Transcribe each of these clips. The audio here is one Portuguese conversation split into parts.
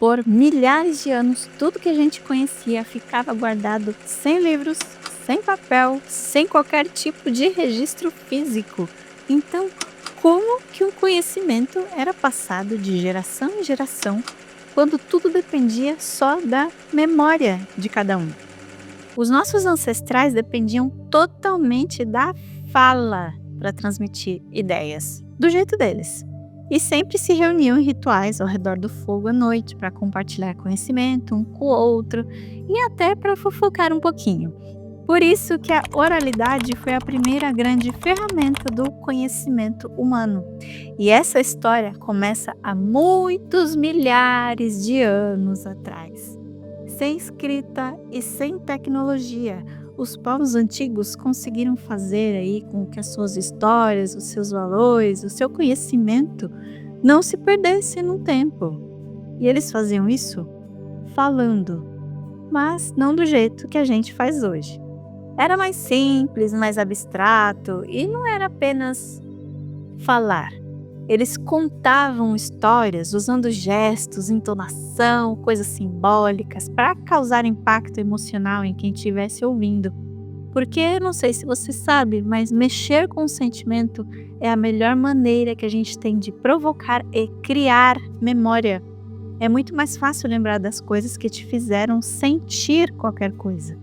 Por milhares de anos, tudo que a gente conhecia ficava guardado sem livros, sem papel, sem qualquer tipo de registro físico. Então, como que o conhecimento era passado de geração em geração quando tudo dependia só da memória de cada um? Os nossos ancestrais dependiam totalmente da fala para transmitir ideias, do jeito deles. E sempre se reuniam em rituais ao redor do fogo à noite para compartilhar conhecimento um com o outro e até para fofocar um pouquinho. Por isso que a oralidade foi a primeira grande ferramenta do conhecimento humano. E essa história começa há muitos milhares de anos atrás. Sem escrita e sem tecnologia, os povos antigos conseguiram fazer aí com que as suas histórias, os seus valores, o seu conhecimento não se perdesse no tempo. E eles faziam isso falando, mas não do jeito que a gente faz hoje. Era mais simples, mais abstrato e não era apenas falar. Eles contavam histórias usando gestos, entonação, coisas simbólicas para causar impacto emocional em quem estivesse ouvindo. Porque, não sei se você sabe, mas mexer com o sentimento é a melhor maneira que a gente tem de provocar e criar memória. É muito mais fácil lembrar das coisas que te fizeram sentir qualquer coisa.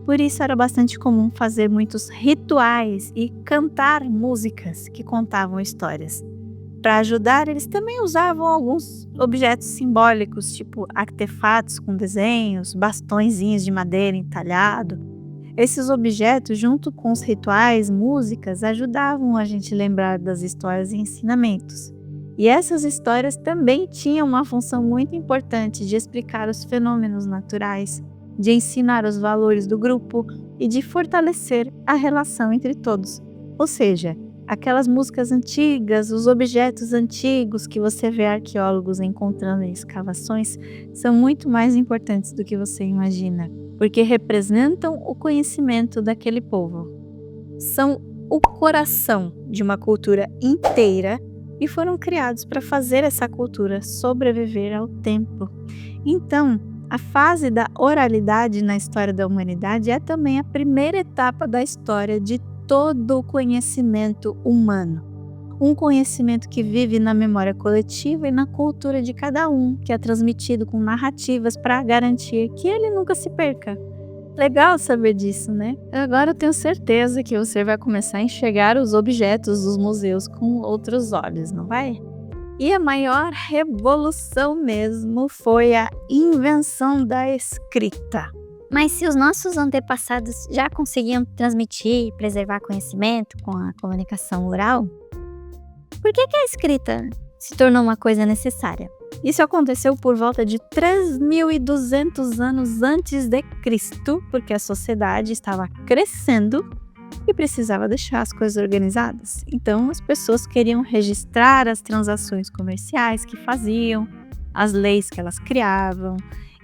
Por isso era bastante comum fazer muitos rituais e cantar músicas que contavam histórias. Para ajudar, eles também usavam alguns objetos simbólicos, tipo artefatos com desenhos, bastõezinhos de madeira entalhado. Esses objetos, junto com os rituais, músicas, ajudavam a gente a lembrar das histórias e ensinamentos. E essas histórias também tinham uma função muito importante de explicar os fenômenos naturais, de ensinar os valores do grupo e de fortalecer a relação entre todos. Ou seja, aquelas músicas antigas, os objetos antigos que você vê arqueólogos encontrando em escavações são muito mais importantes do que você imagina, porque representam o conhecimento daquele povo. São o coração de uma cultura inteira e foram criados para fazer essa cultura sobreviver ao tempo. Então, a fase da oralidade na história da humanidade é também a primeira etapa da história de todo o conhecimento humano. Um conhecimento que vive na memória coletiva e na cultura de cada um, que é transmitido com narrativas para garantir que ele nunca se perca. Legal saber disso, né? Agora eu tenho certeza que você vai começar a enxergar os objetos dos museus com outros olhos, não vai? E a maior revolução mesmo foi a invenção da escrita. Mas se os nossos antepassados já conseguiam transmitir e preservar conhecimento com a comunicação oral, por que a escrita se tornou uma coisa necessária? Isso aconteceu por volta de 3.200 anos antes de Cristo, porque a sociedade estava crescendo e precisava deixar as coisas organizadas. Então, as pessoas queriam registrar as transações comerciais que faziam, as leis que elas criavam,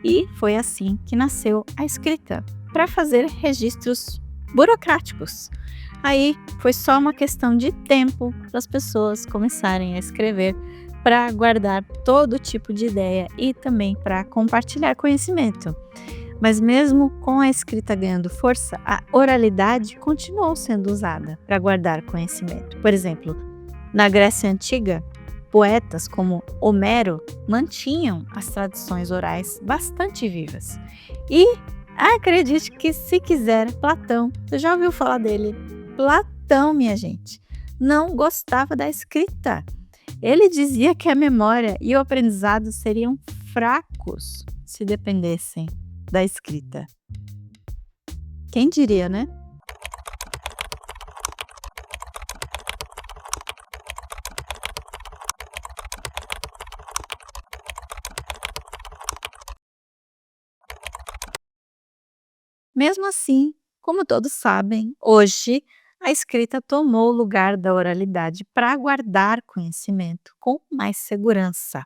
e foi assim que nasceu a escrita, para fazer registros burocráticos. Aí foi só uma questão de tempo para as pessoas começarem a escrever, para guardar todo tipo de ideia e também para compartilhar conhecimento. Mas mesmo com a escrita ganhando força, a oralidade continuou sendo usada para guardar conhecimento. Por exemplo, na Grécia Antiga, poetas como Homero mantinham as tradições orais bastante vivas. E acredite que, se quiser, Platão, você já ouviu falar dele? Platão, minha gente, não gostava da escrita. Ele dizia que a memória e o aprendizado seriam fracos se dependessem da escrita. Quem diria, né? Mesmo assim, como todos sabem, hoje a escrita tomou o lugar da oralidade para guardar conhecimento com mais segurança.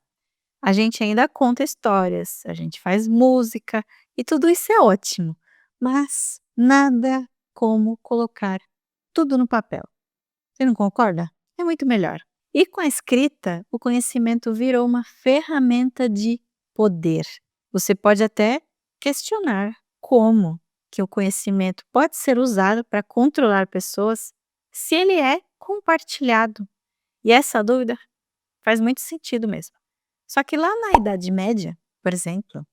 A gente ainda conta histórias, a gente faz música e tudo isso é ótimo, mas nada como colocar tudo no papel. Você não concorda? É muito melhor. E com a escrita, o conhecimento virou uma ferramenta de poder. Você pode até questionar como que o conhecimento pode ser usado para controlar pessoas se ele é compartilhado. E essa dúvida faz muito sentido mesmo. Só que lá na Idade Média, por exemplo,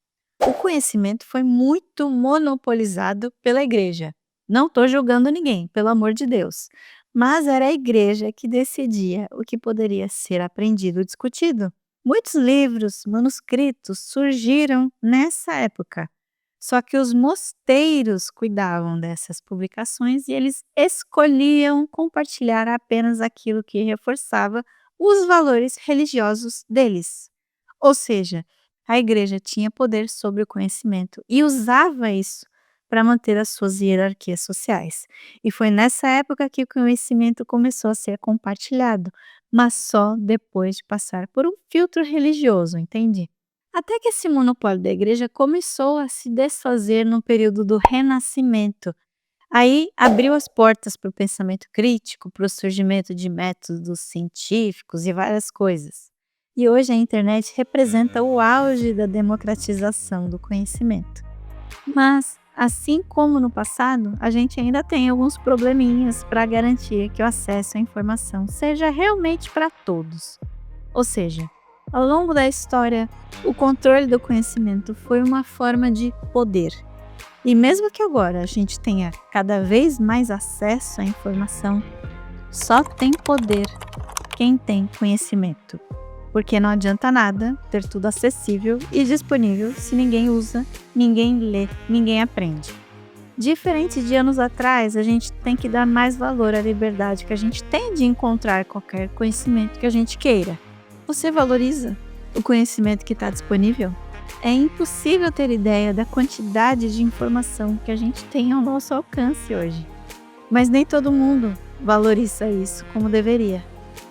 o conhecimento foi muito monopolizado pela igreja. Não estou julgando ninguém, pelo amor de Deus. Mas era a igreja que decidia o que poderia ser aprendido e discutido. Muitos livros, manuscritos surgiram nessa época. Só que os mosteiros cuidavam dessas publicações e eles escolhiam compartilhar apenas aquilo que reforçava os valores religiosos deles. Ou seja, a igreja tinha poder sobre o conhecimento e usava isso para manter as suas hierarquias sociais. E foi nessa época que o conhecimento começou a ser compartilhado, mas só depois de passar por um filtro religioso, entende? Até que esse monopólio da igreja começou a se desfazer no período do Renascimento. Aí abriu as portas para o pensamento crítico, para o surgimento de métodos científicos e várias coisas. E hoje a internet representa o auge da democratização do conhecimento. Mas, assim como no passado, a gente ainda tem alguns probleminhas para garantir que o acesso à informação seja realmente para todos. Ou seja, ao longo da história, o controle do conhecimento foi uma forma de poder. E mesmo que agora a gente tenha cada vez mais acesso à informação, só tem poder quem tem conhecimento. Porque não adianta nada ter tudo acessível e disponível se ninguém usa, ninguém lê, ninguém aprende. Diferente de anos atrás, a gente tem que dar mais valor à liberdade que a gente tem de encontrar qualquer conhecimento que a gente queira. Você valoriza o conhecimento que está disponível? É impossível ter ideia da quantidade de informação que a gente tem ao nosso alcance hoje. Mas nem todo mundo valoriza isso como deveria.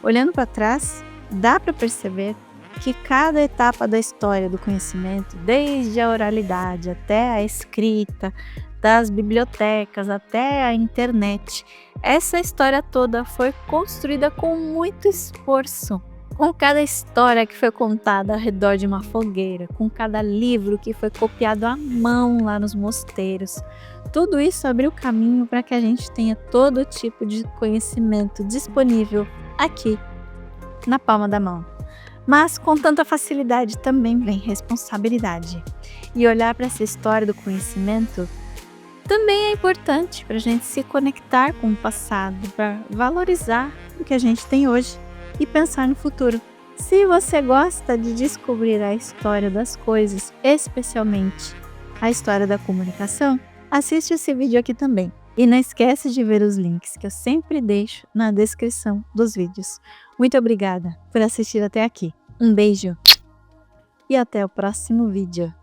Olhando para trás, dá para perceber que cada etapa da história do conhecimento, desde a oralidade até a escrita, das bibliotecas até a internet, essa história toda foi construída com muito esforço. Com cada história que foi contada ao redor de uma fogueira, com cada livro que foi copiado à mão lá nos mosteiros. Tudo isso abriu caminho para que a gente tenha todo tipo de conhecimento disponível aqui, na palma da mão. Mas com tanta facilidade também vem responsabilidade. E olhar para essa história do conhecimento também é importante para a gente se conectar com o passado, para valorizar o que a gente tem hoje e pensar no futuro. Se você gosta de descobrir a história das coisas, especialmente a história da comunicação, assiste esse vídeo aqui também. E não esquece de ver os links que eu sempre deixo na descrição dos vídeos. Muito obrigada por assistir até aqui. Um beijo e até o próximo vídeo.